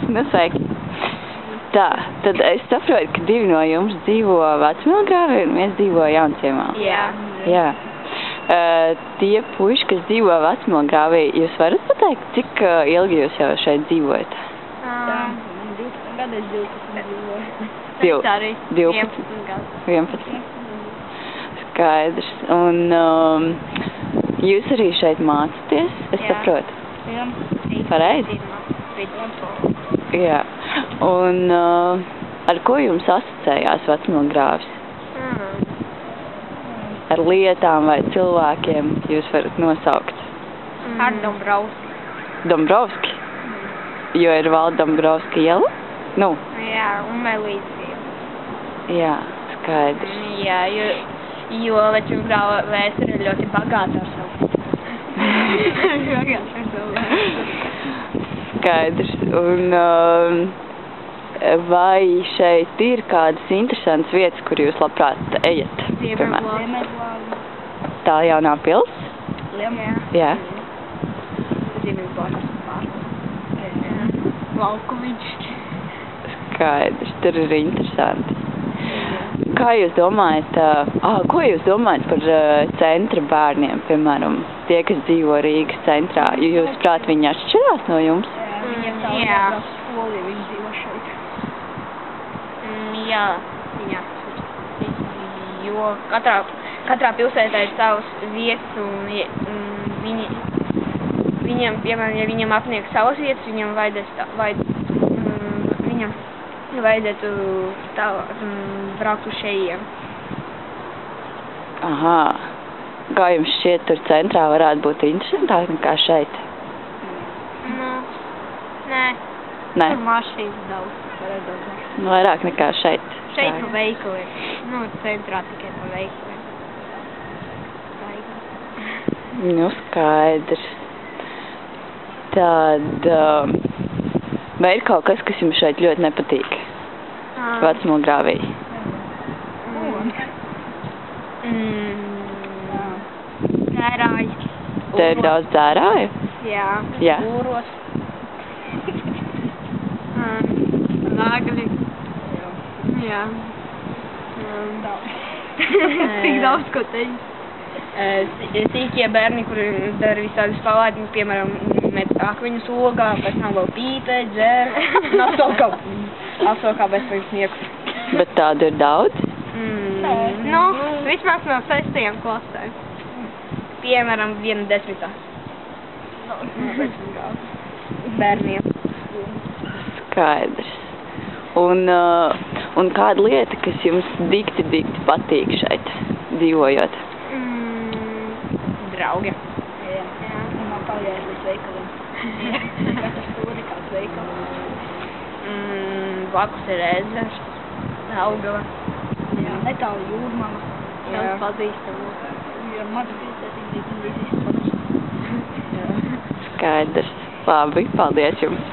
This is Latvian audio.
Nu, sveiki. Tā, tad es saprotu, ka divi no jums dzīvo Vecmilgrāvī un viens dzīvo Jaunziemā. Jā. Tie puiši, kas dzīvo Vecmilgrāvī, jūs varat pateikt, cik ilgi jūs jau šeit dzīvojat? 12 gadu es 12 dzīvoju. 11. Skaidrs. Un jūs arī šeit mācāties, es saprotu? Jā. Pareizi? Jā. Un ar ko jums asociējās Vecmilgrāvis? Ar lietām vai cilvēkiem jūs varat nosaukt? Ar Dombrovski. Dombrovski? Jo ir Valda Dombrovska iela? Nu? Jā, un Melīdz iela. Jā, skaidrs. Jā, jo Vecmilgrāva vēsture ir ļoti bagāta ar savu. Skaidrs. Un vai šeit ir kādas interesantas vietas, kur jūs labprāt ejat? Ziemeļvārda. Tā jaunā pils? Jā. Ziemeļvārdas pārs. Laukumiņš. Skaidrs, tur ir interesanti. Kā jūs domājat, ko jūs domājat par centra bērniem, piemēram, tie, kas dzīvo Rīgas centrā? Jūs prāt, viņi atšķirās no jums? Jā. Skoli, viņi dzīvo šeit. Jā, viņi atšķiras. Jo katrā pilsētā ir savas vietas, un viņam, piemēram, ja viņam apniek savas vietas, viņam vajadzētu braukt uz šejiem. Aha. Kā jums šķiet, tur centrā varētu būt interesantāk nekā šeit? Nē. Tur mašīnas daudz. Vairāk nekā šeit? Šeit pa veikaliem. Centrā tikai pa veikaliem. Nu, skaidrs. Tad, vai ir kaut kas, kas jums šeit ļoti nepatīk? Vecmilgrāvī? Dzērāji. Te ir daudz dzērāju? Jā. Būros. Nāgļi. Jā. Tik daudz, ko teikt. Sīkie bērni, kuri dara visādas palādņas, piemēram, met akmeņus ogā, pēc tam vēl pīpē, dzer, un apsokā bez pirms nieku. Bet tādu ir daudz? Vismaz no 6. klasē. Piemēram, 1/10. Bērniem. Skaidrs. Un kāda lieta, kas jums dikti patīk šeit, dzīvojot? Draugi. Jā. Un man paļājas līdz veikaliem. Katrs stūri kāds veikals. Blakus ir ezers. Daugava. Jā, netālu Jūrmala. Daudz pazīstamu. Ir maza pilsētiņa, visi pazīst. Skaidrs. Labi, paldies jums.